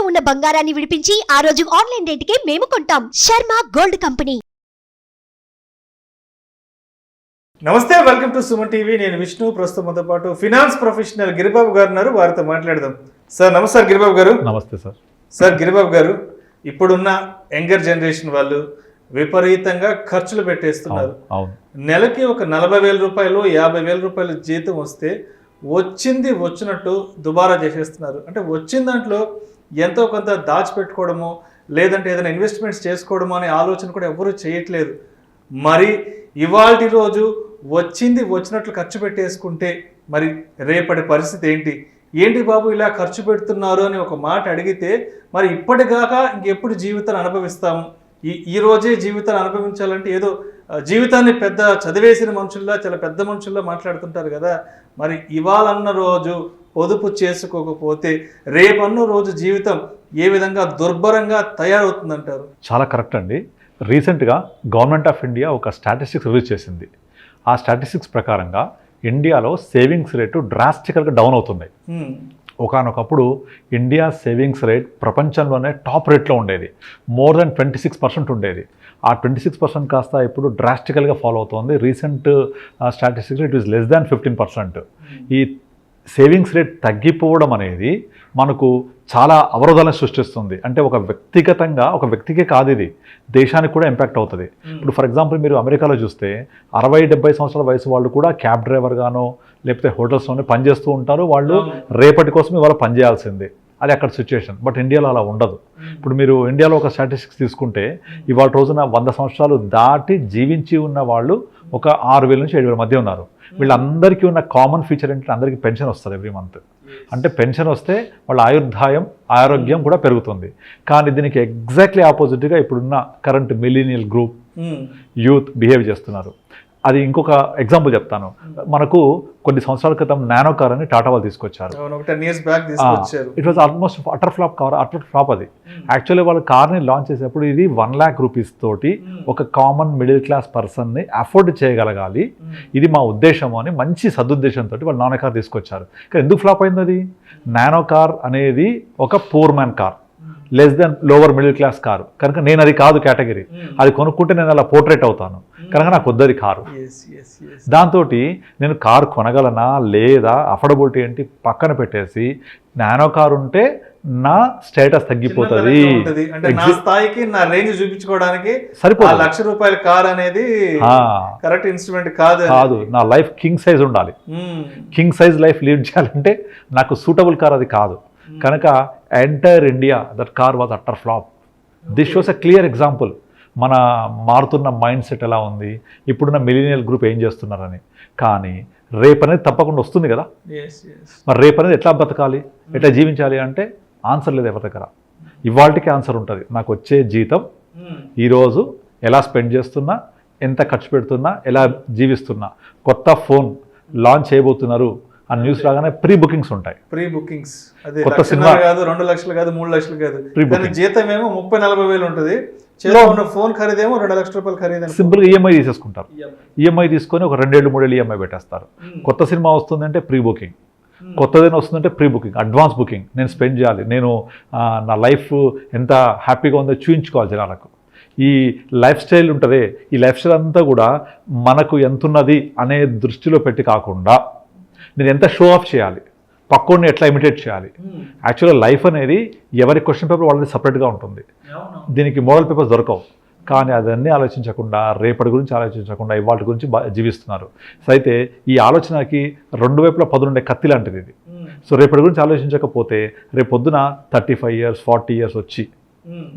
ఉన్న బంగారాన్ని విడిపించి ఆ రోజు ఆన్లైన్ రేటుకే మేము కొంటాం. Sharma gold company. నమస్తే, వెల్కమ్ టు సుమన్ టీవీ. నేను విష్ణు. ప్రస్తుతంతో పాటు ఫినాన్స్ ప్రొఫెషనల్ గిరిబాబు గారు ఉన్నారు. వారితో మాట్లాడదాం. సార్ నమస్కారం గిరిబాబు గారు. నమస్తే సార్. సార్ గిరిబాబు గారు, ఇప్పుడున్న యంగర్ జనరేషన్ వాళ్ళు విపరీతంగా ఖర్చులు పెట్టేస్తున్నారు. నెలకి ఒక 40,000 రూపాయలు 50,000 రూపాయలు జీతం వస్తే వచ్చింది వచ్చినట్టు దుబారా చేసేస్తున్నారు. అంటే వచ్చిన దాంట్లో ఎంతో కొంత దాచిపెట్టుకోవడమో లేదంటే ఏదైనా ఇన్వెస్ట్మెంట్స్ చేసుకోవడమో అనే ఆలోచన కూడా ఎవరూ చేయట్లేదు. మరి ఇవాల్టి రోజు వచ్చింది వచ్చినట్లు ఖర్చు పెట్టేసుకుంటే మరి రేపటి పరిస్థితి ఏంటి బాబు ఇలా ఖర్చు పెడుతున్నారు అని ఒక మాట అడిగితే మరి ఇప్పటిదాకా ఇంకెప్పుడు జీవితాన్ని అనుభవిస్తాము? ఈ రోజే జీవితాన్ని అనుభవించాలంటే ఏదో జీవితాన్ని పెద్ద చదివేసిన మనుషుల్లా చాలా పెద్ద మనుషుల్లా మాట్లాడుతుంటారు కదా. మరి ఇవాళన్న రోజు పొదుపు చేసుకోకపోతే రేపన్న రోజు జీవితం ఏ విధంగా దుర్భరంగా తయారవుతుందంటారు? చాలా కరెక్ట్ అండి. రీసెంట్గా గవర్నమెంట్ ఆఫ్ ఇండియా ఒక స్టాటిస్టిక్స్ రిలీజ్ చేసింది. ఆ స్టాటిస్టిక్స్ ప్రకారంగా ఇండియాలో సేవింగ్స్ రేటు డ్రాస్టికల్గా డౌన్ అవుతున్నాయి. ఒకనొకప్పుడు ఇండియా సేవింగ్స్ రేట్ ప్రపంచంలోనే టాప్ రేట్లో ఉండేది. మోర్ దెన్ 26% ఉండేది. ఆ 26% కాస్త ఇప్పుడు డ్రాస్టికల్గా ఫాలో అవుతుంది. Recent statistics it is less than 15%. ఈ సేవింగ్స్ రేట్ తగ్గిపోవడం అనేది మనకు చాలా అవరోధాలను సృష్టిస్తుంది. అంటే ఒక వ్యక్తిగతంగా ఒక వ్యక్తికే కాదు, ఇది దేశానికి కూడా ఇంపాక్ట్ అవుతుంది. ఇప్పుడు ఫర్ ఎగ్జాంపుల్ మీరు అమెరికాలో చూస్తే 60-70 సంవత్సరాల వయసు వాళ్ళు కూడా క్యాబ్ డ్రైవర్గానో లేకపోతే హోటల్స్లోనే పనిచేస్తూ ఉంటారు. వాళ్ళు రేపటి కోసం ఇవాళ పనిచేయాల్సిందే, అది అక్కడ సిచ్యువేషన్. బట్ ఇండియాలో అలా ఉండదు. ఇప్పుడు మీరు ఇండియాలో ఒక స్టాటిస్టిక్స్ తీసుకుంటే ఇవాళ రోజున 100 సంవత్సరాలు దాటి జీవించి ఉన్న వాళ్ళు ఒక 6,000 నుంచి 7,000 మధ్య ఉన్నారు. వీళ్ళందరికీ ఉన్న కామన్ ఫీచర్ ఏంటంటే అందరికీ పెన్షన్ వస్తుంది ఎవ్రీ మంత్. అంటే పెన్షన్ వస్తే వాళ్ళ ఆరోగ్యం కూడా పెరుగుతుంది. కానీ దీనికి ఎగ్జాక్ట్లీ ఆపోజిట్గా ఇప్పుడున్న current millennial group youth behave చేస్తున్నారు. అది ఇంకొక ఎగ్జాంపుల్ చెప్తాను. మనకు కొన్ని సంవత్సరాల క్రితం నానో కార్ అని టాటా వాళ్ళు తీసుకొచ్చారు. It was almost utter flop. అది యాక్చువల్లీ వాళ్ళు కార్ని లాంచ్ చేసేప్పుడు ఇది 1 lakh రూపీస్ తోటి ఒక కామన్ మిడిల్ క్లాస్ పర్సన్ని అఫోర్డ్ చేయగలగాలి, ఇది మా ఉద్దేశము అని మంచి సదుద్దేశంతో వాళ్ళు నానో కార్ తీసుకొచ్చారు. కానీ ఎందుకు ఫ్లాప్ అయింది? అది నానో కార్ అనేది ఒక poor man car, less than lower middle class car కనుక నేను అది కాదు కేటగిరీ. అది కొనుక్కుంటే నేను అలా పోర్ట్రేట్ అవుతాను కనుక నాకు వద్దది కారు. దాంతో నేను కారు కొనగలనా లేదా అఫోర్డబిలిటీ ఏంటి పక్కన పెట్టేసి నానో కారు ఉంటే నా స్టేటస్ తగ్గిపోతుంది, సరిపోతుంది. ₹1,00,000 కార్ అనేది కరెక్ట్ ఇన్స్ట్రుమెంట్ కాదు. నా లైఫ్ కింగ్ సైజ్ ఉండాలి. కింగ్ సైజ్ లైఫ్ లీడ్ చేయాలంటే నాకు సూటబుల్ కార్ అది కాదు. కనుక entire India that car was utter flop. This shows a clear example. మన మారుతున్న మైండ్ సెట్ ఎలా ఉంది, ఇప్పుడున్న మిలీనియల్ గ్రూప్ ఏం చేస్తున్నారని. కానీ రేపు అనేది తప్పకుండా వస్తుంది కదా. మరి రేపు అనేది ఎట్లా బతకాలి, ఎట్లా జీవించాలి అంటే ఆన్సర్ లేదు ఎవరి దగ్గర. ఇవాళకి ఆన్సర్ ఉంటుంది. నాకు వచ్చే జీతం ఈరోజు ఎలా స్పెండ్ చేస్తున్నా, ఎంత ఖర్చు పెడుతున్నా, ఎలా జీవిస్తున్నా. కొత్త ఫోన్ లాంచ్ చేయబోతున్నారు ఆ న్యూస్ రాగానే ప్రీ బుకింగ్స్ ఉంటాయి. కొత్త సినిమా కాదు, 2 లక్షలు కాదు, 3 లక్షలు కాదు. జీతం ఏమో 30-40 వేలు ఉంటుంది. ఫోన్ ఖరీదేమో 2 లక్షల రూపాయలు ఖరీదు. సింపుల్గా ఈఎంఐ తీసేసుకుంటారు. ఈఎంఐ తీసుకొని ఒక 2-3 ఈఎంఐ పెట్టేస్తారు. కొత్త సినిమా వస్తుందంటే ప్రీ బుకింగ్, కొత్తదైనా వస్తుందంటే ప్రీ బుకింగ్, అడ్వాన్స్ బుకింగ్. నేను స్పెండ్ చేయాలి, నేను నా లైఫ్ ఎంత హ్యాపీగా ఉందో చూపించుకోవాలి జనాలకు. ఈ లైఫ్ స్టైల్ ఉంటుంది. ఈ లైఫ్ స్టైల్ అంతా కూడా మనకు ఎంతున్నది అనే దృష్టిలో పెట్టి కాకుండా నేను ఎంత షో ఆఫ్ చేయాలి, పక్కోడిని ఎట్లా ఇమిటేట్ చేయాలి. యాక్చువల్గా లైఫ్ అనేది ఎవరి క్వశ్చన్ పేపర్ వాళ్ళది సపరేట్గా ఉంటుంది. దీనికి మోడల్ పేపర్స్ దొరకవు. కానీ అదన్నీ ఆలోచించకుండా, రేపటి గురించి ఆలోచించకుండా ఇవాళ గురించి జీవిస్తున్నారు. సో అయితే ఈ ఆలోచనకి 2 వైపులా పదునుండే కత్తి లాంటిది ఇది. సో రేపటి గురించి ఆలోచించకపోతే రేపు పొద్దున 35 years 40 years వచ్చి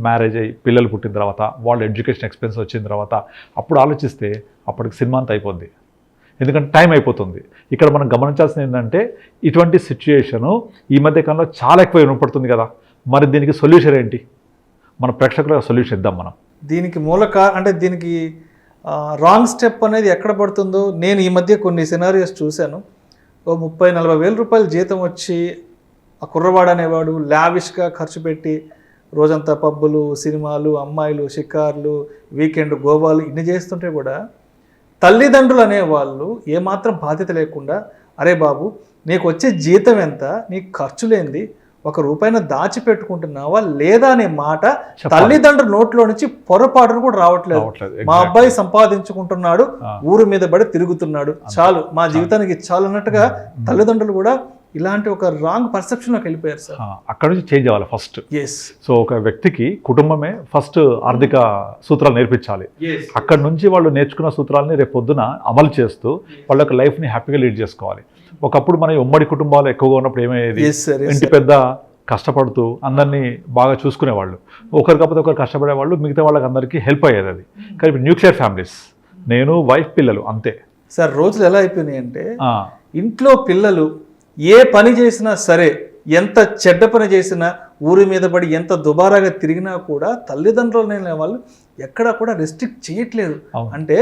మ్యారేజ్ అయ్యి పిల్లలు పుట్టిన తర్వాత వాళ్ళ ఎడ్యుకేషన్ ఎక్స్పెన్స్ వచ్చిన తర్వాత అప్పుడు ఆలోచిస్తే అప్పటికి సినిమా అంతా అయిపోద్ది. ఎందుకంటే టైం అయిపోతుంది. ఇక్కడ మనం గమనించాల్సింది ఏంటంటే ఇటువంటి సిచ్యుయేషను ఈ మధ్య కాలంలో చాలా ఎక్కువ వినపడుతుంది కదా. మరి దీనికి సొల్యూషన్ ఏంటి? మన ప్రేక్షకులకు సొల్యూషన్ ఇద్దాం మనం. దీనికి అంటే దీనికి రాంగ్ స్టెప్ అనేది ఎక్కడ పడుతుందో నేను ఈ మధ్య కొన్ని సినారియోస్ చూశాను. 30-40 వేల రూపాయలు జీతం వచ్చి ఆ కుర్రవాడు అనేవాడు లావిష్గా ఖర్చు పెట్టి రోజంతా పబ్బులు, సినిమాలు, అమ్మాయిలు, షికార్లు, వీకెండ్ గోవాలు ఇన్ని చేస్తుంటే కూడా తల్లిదండ్రులు అనేవాళ్ళు ఏమాత్రం బాధ్యత లేకుండా, అరే బాబు నీకు వచ్చే జీతం ఎంత, నీకు ఖర్చులేంది, ఒక రూపాయిని దాచిపెట్టుకుంటున్నావా లేదా అనే మాట తల్లిదండ్రుల నోట్లో నుంచి పొరపాటును కూడా రావట్లేదు. మా అబ్బాయి సంపాదించుకుంటున్నాడు, ఊరు మీద పడి తిరుగుతున్నాడు, చాలు మా జీవితానికి చాలు అన్నట్టుగా తల్లిదండ్రులు కూడా ఇలాంటి ఒక రాంగ్ పర్సెప్షన్లోకి వెళ్ళిపోయారు సార్. అక్కడ నుంచి చేంజ్ అవ్వాలి ఫస్ట్. ఎస్. సో ఒక వ్యక్తికి కుటుంబమే ఫస్ట్ ఆర్థిక సూత్రాలు నేర్పించాలి. అక్కడ నుంచి వాళ్ళు నేర్చుకున్న సూత్రాలని రేపు పొద్దున అమలు చేస్తూ వాళ్ళ యొక్క లైఫ్ని హ్యాపీగా లీడ్ చేసుకోవాలి. ఒకప్పుడు మన ఉమ్మడి కుటుంబాలు ఎక్కువగా ఉన్నప్పుడు ఏమయ్యేది, ఇంటి పెద్ద కష్టపడుతూ అందరినీ బాగా చూసుకునేవాళ్ళు, ఒకరు కాకపోతే ఒకరు కష్టపడేవాళ్ళు, మిగతా వాళ్ళకి అందరికీ హెల్ప్ అయ్యేది. అది కానీ ఇప్పుడు న్యూక్లియర్ ఫ్యామిలీస్, నేను వైఫ్ పిల్లలు అంతే సార్. రోజులు ఎలా అయిపోయినాయి అంటే ఇంట్లో పిల్లలు ఏ పని చేసినా సరే, ఎంత చెడ్డ పని చేసినా, ఊరి మీద పడి ఎంత దుబారాగా తిరిగినా కూడా తల్లిదండ్రులనే వాళ్ళు ఎక్కడా కూడా రెస్ట్రిక్ట్ చేయట్లేదు. అంటే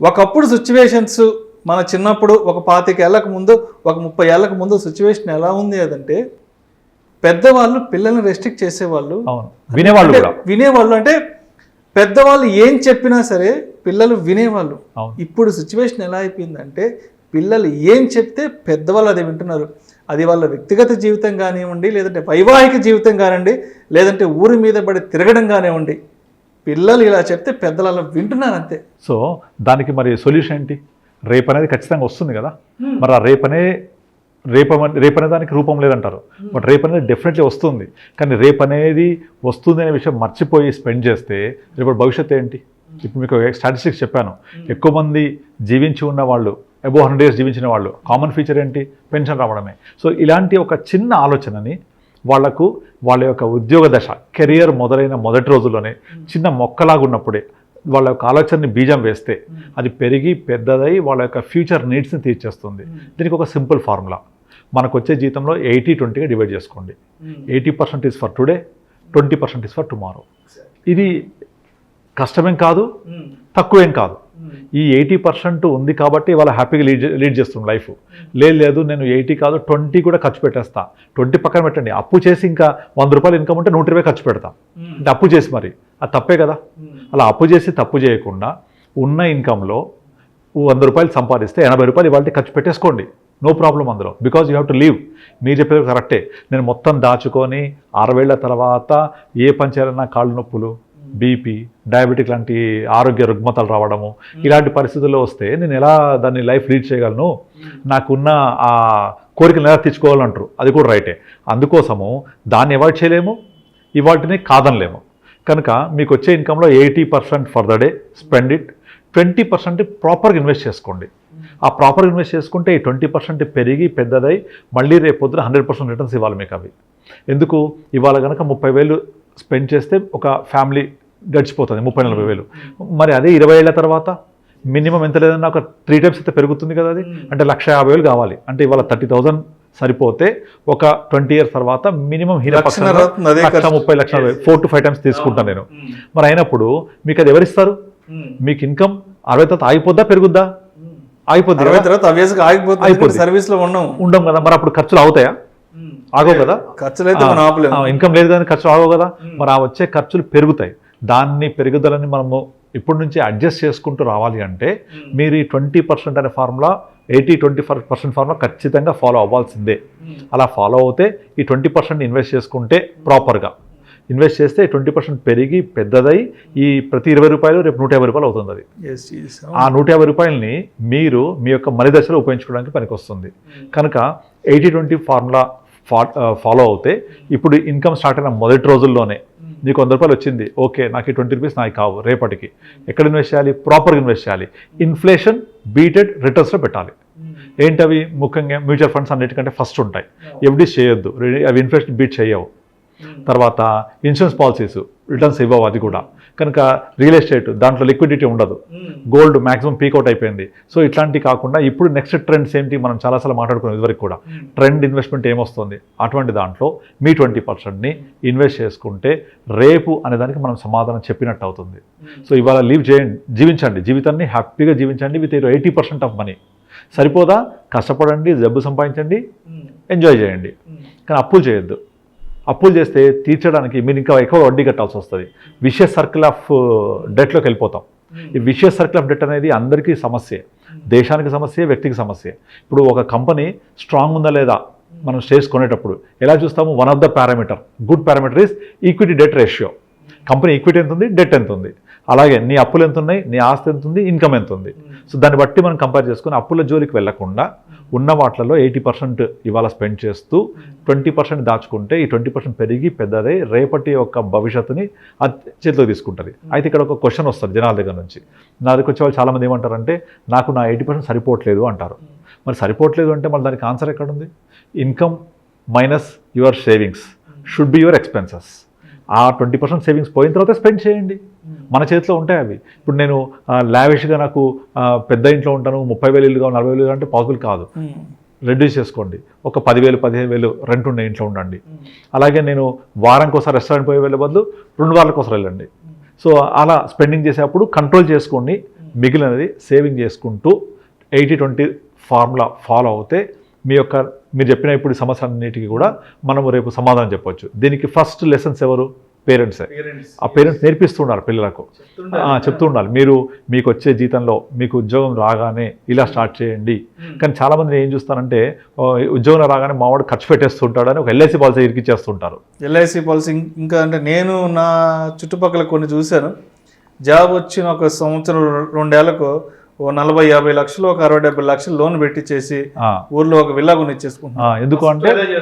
ఒకప్పుడు సిచ్యువేషన్స్ మన చిన్నప్పుడు ఒక 25 ఏళ్ళకు ముందు, ఒక 30 ఏళ్ళకు ముందు సిచ్యువేషన్ ఎలా ఉంది అదంటే పెద్దవాళ్ళు పిల్లల్ని రెస్ట్రిక్ట్ చేసేవాళ్ళు, వినేవాళ్ళు. అంటే పెద్దవాళ్ళు ఏం చెప్పినా సరే పిల్లలు వినేవాళ్ళు. ఇప్పుడు సిచ్యువేషన్ ఎలా అయిపోయిందంటే పిల్లలు ఏం చెప్తే పెద్దవాళ్ళు అది వింటున్నారు. అది వాళ్ళ వ్యక్తిగత జీవితం కానివ్వండి, లేదంటే వైవాహిక జీవితం కానివ్వండి, లేదంటే ఊరి మీద పడి తిరగడం కానివ్వండి, పిల్లలు ఇలా చెప్తే పెద్దలు అలా వింటున్నారు అంతే. సో దానికి మరి సొల్యూషన్ ఏంటి? రేపు అనేది ఖచ్చితంగా వస్తుంది కదా. మరి ఆ రేపనే దానికి రూపం లేదంటారు, బట్ రేపు అనేది డెఫినెట్లీ వస్తుంది. కానీ రేపు అనేది వస్తుంది అనే విషయం మర్చిపోయి స్పెండ్ చేస్తే రేపు భవిష్యత్తు ఏంటి? ఇప్పుడు మీకు స్టాటిస్టిక్స్ చెప్పాను, ఎక్కువ మంది జీవించి ఉన్న వాళ్ళు, అబోవ్ 100 years జీవించిన వాళ్ళు, కామన్ ఫీచర్ ఏంటి? పెన్షన్ రావడమే. సో ఇలాంటి ఒక చిన్న ఆలోచనని వాళ్లకు వాళ్ళ యొక్క ఉద్యోగ దశ, కెరియర్ మొదలైన మొదటి రోజుల్లోనే చిన్న మొక్కలాగా ఉన్నప్పుడే వాళ్ళ యొక్క ఆలోచనని బీజం వేస్తే అది పెరిగి పెద్దదై వాళ్ళ యొక్క ఫ్యూచర్ నీడ్స్ని తీర్చేస్తుంది. దీనికి ఒక సింపుల్ ఫార్ములా, మనకు వచ్చే జీతంలో 80-20గా డివైడ్ చేసుకోండి. 80% is for today, 20% is for tomorrow. ఇది కష్టమేం కాదు, తక్కువేం కాదు. ఈ 80% ఉంది కాబట్టి వాళ్ళ హ్యాపీగా లీడ్ చేస్తుంది లైఫ్. లేదు నేను 80 కాదు 20 కూడా ఖర్చు పెట్టేస్తా, 20 పక్కన పెట్టండి, అప్పు చేసి ఇంకా 100 రూపాయలు ఇన్కమ్ ఉంటే 120 ఖర్చు పెడతా, అంటే అప్పు చేసి, మరి అది తప్పే కదా. అలా అప్పు చేసి తప్పు చేయకుండా ఉన్న ఇన్కంలో 100 రూపాయలు సంపాదిస్తే 80 రూపాయలు ఇవాళ ఖర్చు పెట్టేసుకోండి, నో ప్రాబ్లం అందులో. Because you have to leave. మీరు చెప్పేది కరెక్టే, నేను మొత్తం దాచుకొని 6 ఏళ్ల తర్వాత ఏ పని చేయాలన్నా కాళ్ళు నొప్పులు, బీపీ, డయాబెటిక్ లాంటి ఆరోగ్య రుగ్మతలు రావడము, ఇలాంటి పరిస్థితుల్లో వస్తే నేను ఎలా దాన్ని లైఫ్ లీడ్ చేయగలను, నాకున్న ఆ కోరికలు ఎలా తెచ్చుకోవాలంటారు, అది కూడా రైటే. అందుకోసము దాన్ని అవాయిడ్ చేయలేము, ఇవాటిని కాదనలేము. కనుక మీకు వచ్చే ఇన్కంలో 80% for the day spend it, 20% ప్రాపర్గా ఇన్వెస్ట్ చేసుకోండి. ఆ ప్రాపర్గా ఇన్వెస్ట్ చేసుకుంటే ఈ 20% పెరిగి పెద్దదై మళ్ళీ రేపు పొద్దున 100% రిటర్న్స్ ఇవ్వాలి మీకు. అవి ఎందుకు ఇవాళ కనుక 30,000 స్పెండ్ చేస్తే ఒక ఫ్యామిలీ గడిచిపోతుంది 30-40,000. మరి అదే 20 ఏళ్ల తర్వాత మినిమం ఎంత లేదన్నా ఒక 3 times అయితే పెరుగుతుంది కదా. అది అంటే 1,50,000 కావాలి. అంటే ఇవాళ 30,000 సరిపోతే ఒక 20 years తర్వాత మినిమం 1,30,000 4 to 5 times తీసుకుంటాను నేను. మరి అయినప్పుడు మీకు అది ఎవరిస్తారు? మీకు ఇన్కమ్ 60 తర్వాత ఆగిపోద్దా పెరుగుద్దా? ఆగిపోద్ది. సర్వీస్ లో ఉండం కదా. మరి అప్పుడు ఖర్చులు అవుతాయా? ఆగవు కదా. ఖర్చులు అయితే ఇన్కమ్ లేదు కానీ ఖర్చులు ఆగవు కదా. మరి ఆ వచ్చే ఖర్చులు పెరుగుతాయి. దాన్ని పెరుగుదలని మనము ఇప్పటి నుంచి అడ్జస్ట్ చేసుకుంటూ రావాలి అంటే మీరు ఈ 20% అనే ఫార్ములా, 80-20% ఫార్ములా ఖచ్చితంగా ఫాలో అవ్వాల్సిందే. అలా ఫాలో అవుతే ఈ 20% ఇన్వెస్ట్ చేసుకుంటే ప్రాపర్గా ఇన్వెస్ట్ చేస్తే 20% పెరిగి పెద్దదై ఈ ప్రతి 20 రూపాయలు రేపు 150 రూపాయలు అవుతుంది. అది ఆ 150 రూపాయలని మీరు మీ యొక్క మని దశలో ఉపయోగించుకోవడానికి పనికొస్తుంది. కనుక 80-20 ఫార్ములా ఫాలో అవుతే ఇప్పుడు ఇన్కమ్ స్టార్ట్ అయిన మొదటి రోజుల్లోనే నీకు 100 రూపాయలు వచ్చింది, ఓకే నాకు ఈ 20 రూపీస్ నాకు కావు, రేపటికి ఎక్కడ ఇన్వెస్ట్ చేయాలి? ప్రాపర్గా ఇన్వెస్ట్ చేయాలి. ఇన్ఫ్లేషన్ బీటెడ్ రిటర్న్స్లో పెట్టాలి. ఏంటవి? ముఖ్యంగా మ్యూచువల్ ఫండ్స్ అన్నిటికంటే ఫస్ట్ ఉంటాయి. ఎఫ్డీస్ చేయొద్దు, అవి ఇన్ఫ్లేషన్ బీట్ చేయవు. తర్వాత ఇన్సూరెన్స్ పాలసీస్ రిటర్న్స్ ఇవ్వవు, అది కూడా. కనుక రియల్ ఎస్టేట్ దాంట్లో లిక్విడిటీ ఉండదు. గోల్డ్ మ్యాక్సిమం పీక్అవుట్ అయిపోయింది. సో ఇట్లాంటివి కాకుండా ఇప్పుడు నెక్స్ట్ ట్రెండ్స్ ఏంటి మనం చాలాసార్లు మాట్లాడుకున్నాం ఇదివరకు కూడా. ట్రెండ్ ఇన్వెస్ట్మెంట్ ఏమొస్తుంది, అటువంటి దాంట్లో మీ 20%ని ఇన్వెస్ట్ చేసుకుంటే రేపు అనేదానికి మనం సమాధానం చెప్పినట్టు అవుతుంది. సో ఇవాళ జీవించండి, జీవితాన్ని హ్యాపీగా జీవించండి విత్ 80% ఆఫ్ మనీ. సరిపోదా? కష్టపడండి, జబ్బు సంపాదించండి, ఎంజాయ్ చేయండి. కానీ అప్పులు చేయొద్దు. అప్పులు చేస్తే తీర్చడానికి మీరు ఇంకా ఎక్కువ వడ్డీ కట్టాల్సి వస్తుంది. విషియస్ సర్కిల్ ఆఫ్ డెట్లోకి వెళ్ళిపోతాం. ఈ విషియస్ సర్కిల్ ఆఫ్ డెట్ అనేది అందరికీ సమస్యే, దేశానికి సమస్య, వ్యక్తికి సమస్య. ఇప్పుడు ఒక కంపెనీ స్ట్రాంగ్ ఉందా లేదా మనం షేర్స్ కొనేటప్పుడు ఎలా చూస్తాము? One of the parameter, good parameter is equity debt ratio. Company equity ఎంత ఉంది, డెట్ ఎంత ఉంది, అలాగే నీ అప్పులు ఎంత ఉన్నాయి, నీ ఆస్తి ఎంత ఉంది, ఇన్కమ్ ఎంత ఉంది. సో దాన్ని బట్టి మనం కంపేర్ చేసుకుని అప్పుల జోలికి వెళ్లకుండా ఉన్న వాటిలలో 80% ఇవాళ స్పెండ్ చేస్తూ 20% దాచుకుంటే ఈ 20% పెరిగి పెద్దదై రేపటి యొక్క భవిష్యత్తుని చేతిలో తీసుకుంటుంది. అయితే ఇక్కడ ఒక క్వశ్చన్ వస్తుంది జనాల దగ్గర నుంచి. నా దగ్గర వచ్చే వాళ్ళు చాలామంది ఏమంటారంటే, నాకు నా 80% సరిపోవట్లేదు అంటారు. మరి సరిపోవట్లేదు అంటే మళ్ళీ దానికి ఆన్సర్ ఎక్కడుంది? Income minus your savings should be your expenses. ఆ 20% సేవింగ్స్ పోయిన తర్వాత స్పెండ్ చేయండి. మన చేతిలో ఉంటాయి అవి. ఇప్పుడు నేను లావిష్గా నాకు పెద్ద ఇంట్లో ఉంటాను, 30,000 ఇల్లు కావాలి, 40,000 అంటే పాసిబుల్ కాదు. రెడ్యూస్ చేసుకోండి. ఒక 10,000, 15,000 రెంట్ ఉండే ఇంట్లో ఉండండి. అలాగే నేను వారానికి ఒకసారి రెస్టారెంట్ పోయి వెళ్ళే బదులు 2 వారాలకు ఒకసారి వెళ్ళండి. సో అలా స్పెండింగ్ చేసేటప్పుడు కంట్రోల్ చేసుకోండి. మిగిలినది సేవింగ్ చేసుకుంటూ 80-20 ఫార్ములా ఫాలో అవుతే మీరు చెప్పిన ఇప్పుడు సమస్యలన్నిటికీ కూడా మనము రేపు సమాధానం చెప్పవచ్చు. దీనికి ఫస్ట్ లెసన్స్ ఎవరు? పేరెంట్సే. ఆ పేరెంట్స్ నేర్పిస్తున్నారు పిల్లలకు, చెప్తూ ఉండాలి. మీకు వచ్చే జీతంలో మీకు ఉద్యోగం రాగానే ఇలా స్టార్ట్ చేయండి. కానీ చాలామంది ఏం చూస్తారంటే, ఉద్యోగం రాగానే మావాడు ఖర్చు పెట్టేస్తుంటాడని ఒక ఎల్ఐసి పాలసీ ఇరికిచ్చేస్తుంటారు. ఎల్ఐసి పాలసీ ఇంకా అంటే నేను నా చుట్టుపక్కల కొన్ని చూశాను. జాబ్ వచ్చిన ఒక సంవత్సరం 2 ఏళ్లకు 40-50 లక్షలు, ఒక 60-70 లక్షలు లోన్ పెట్టించేసి ఊర్లో ఒక విల్లా కొని ఇచ్చేసుకుంటున్నాను.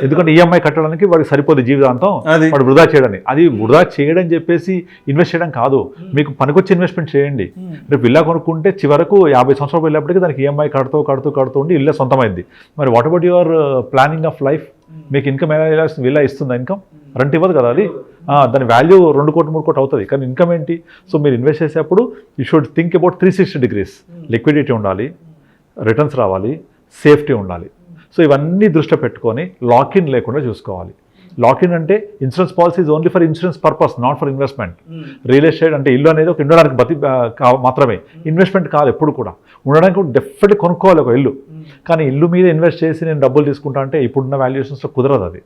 ఎందుకంటే ఈఎంఐ కట్టడానికి వాడికి సరిపోదు జీవితాంతం, వాడు వృధా చేయడానికి. అది వృధా చేయడం చెప్పేసి ఇన్వెస్ట్ చేయడం కాదు, మీకు పనికొచ్చి ఇన్వెస్ట్మెంట్ చేయండి. రేపు విల్లా కొనుక్కుంటే చివరకు 50 సంవత్సరాలు వెళ్ళేప్పటికీ దానికి ఈఎంఐ కడుతూ ఉండి ఇల్లే సొంతమైంది. మరి what about your planning of life? మీకు ఇన్కమ్ ఎలా విల్లా ఇస్తుందా? ఇన్కమ్ రెంట్ ఇవ్వదు కదా అది. దాని వాల్యూ 2 కోట్లు 3 కోట్లు అవుతుంది, కానీ ఇన్కమ్ ఏంటి? సో మీరు ఇన్వెస్ట్ చేసేప్పుడు you should think about 360 degrees. Liquidity ఉండాలి, రిటర్న్స్ రావాలి, సేఫ్టీ ఉండాలి. సో ఇవన్నీ దృష్టిలో పెట్టుకొని లాక్-ఇన్ లేకుండా చూసుకోవాలి. లాక్-ఇన్ అంటే insurance policy is only for insurance purpose, not for investment. Real estate అంటే ఇల్లు అనేది ఒక ఉండడానికి మాత్రమే, ఇన్వెస్ట్మెంట్ కాదు. ఎప్పుడు కూడా ఉండడానికి డెఫినెట్లీ కొనుక్కోవాలి ఒక ఇల్లు. కానీ ఇల్లు మీద ఇన్వెస్ట్ చేసి నేను డబ్బులు తీసుకుంటా అంటే ఇప్పుడున్న వాల్యుయేషన్స్లో కుదరదు అది.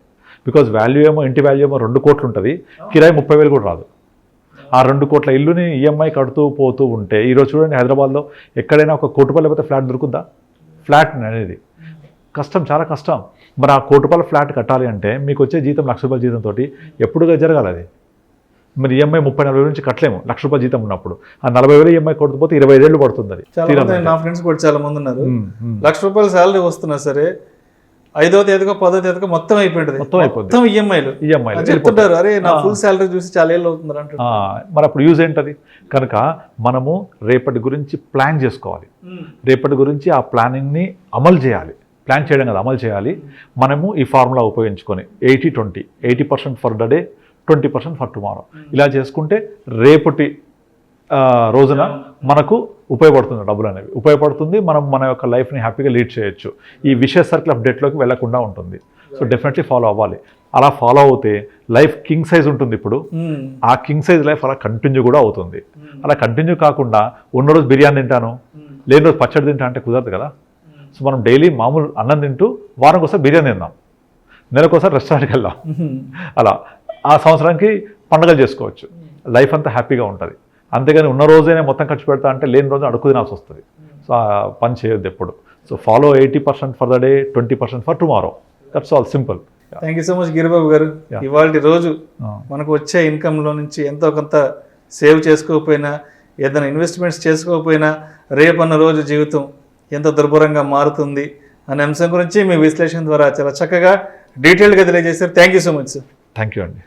బికాజ్ వాల్యూ ఏమో, ఇంటి వాల్యూ ఏమో 2 కోట్లు ఉంటుంది, కిరాయి 30,000 కూడా రాదు. ఆ 2 కోట్ల ఇల్లుని ఈఎంఐ కడుతూ పోతూ ఉంటే, ఈరోజు చూడండి హైదరాబాద్లో ఎక్కడైనా ఒక 1 కోటి రూపాయలు లేకపోతే ఫ్లాట్ దొరుకుద్దా? ఫ్లాట్ అనేది కష్టం, చాలా కష్టం. మరి ఆ 1 కోటి రూపాయల ఫ్లాట్ కట్టాలి అంటే మీకు వచ్చే జీతం 1,00,000 రూపాయల జీతంతో ఎప్పుడుగా జరగాలి అది. మరి ఈఎంఐ 30-40 నుంచి కట్టలేము 1,00,000 రూపాయల జీతం ఉన్నప్పుడు. ఆ 40,000 ఈఎంఐ కొట్టుకుపోతే 25 ఏళ్ళు పడుతుంది అది. నా ఫ్రెండ్స్ కూడా చాలా మంది ఉన్నారు, 1,00,000 రూపాయల శాలరీ వస్తున్నా సరే 5వ తేదీకో 10వ తేదీకో మొత్తం అయిపోయింది, మొత్తం ఈఎంఐలు చెప్తుంటారు. అరే నా ఫుల్ శాలరీ చూసి చాలా ఏళ్ళు అవుతున్నారు అంటారు. మరి అప్పుడు యూజ్ ఏంటది? కనుక మనము రేపటి గురించి ప్లాన్ చేసుకోవాలి. రేపటి గురించి ఆ ప్లానింగ్ని అమలు చేయాలి. ప్లాన్ చేయడం కదా, అమలు చేయాలి. మనము ఈ ఫార్ములా ఉపయోగించుకొని 80-20, 80% for the day, 20% for tomorrow, ఇలా చేసుకుంటే రేపటి రోజున మనకు ఉపయోగపడుతుంది. డబ్బులు అనేవి ఉపయోగపడుతుంది. మనం మన యొక్క లైఫ్ని హ్యాపీగా లీడ్ చేయొచ్చు. ఈ విషయస్ సర్కిల్ ఆఫ్ డెట్లోకి వెళ్లకుండా ఉంటుంది. సో డెఫినెట్లీ ఫాలో అవ్వాలి. అలా ఫాలో అవుతే లైఫ్ కింగ్ సైజ్ ఉంటుంది. ఇప్పుడు ఆ కింగ్ సైజ్ లైఫ్ అలా కంటిన్యూ కూడా అవుతుంది. అలా కంటిన్యూ కాకుండా ఉన్న రోజు బిర్యానీ తింటాను, లేని రోజు పచ్చడి తింటా అంటే కుదరదు కదా. సో మనం డైలీ మామూలు అన్నం తింటూ వారానికి ఒకసారి బిర్యానీ తిందాం, నెలకోసారి రెస్టారెంట్కి వెళ్దాం. అలా ఆ సంవత్సరానికి పండుగలు చేసుకోవచ్చు. లైఫ్ అంతా హ్యాపీగా ఉంటుంది. అంతేగాని ఉన్న రోజైనా మొత్తం ఖర్చు పెడతా అంటే లేని రోజు అడుగు తినాల్సి వస్తుంది. సో ఆ పని చేయొద్దు ఎప్పుడు. So follow 80% for the day, 20% for tomorrow. That's all, simple. Thank you so much Giribabu గారు. ఇవాళ రోజు మనకు వచ్చే ఇన్కంలో నుంచి ఎంతో కొంత సేవ్ చేసుకోకపోయినా, ఏదైనా ఇన్వెస్ట్మెంట్స్ చేసుకోకపోయినా రేపన్న రోజు జీవితం ఎంత దుర్భరంగా మారుతుంది అనే అంశం గురించి మీ విశ్లేషణ ద్వారా చాలా చక్కగా డీటెయిల్డ్గా తెలియజేశారు. Thank you so much sir. Thank you అండి.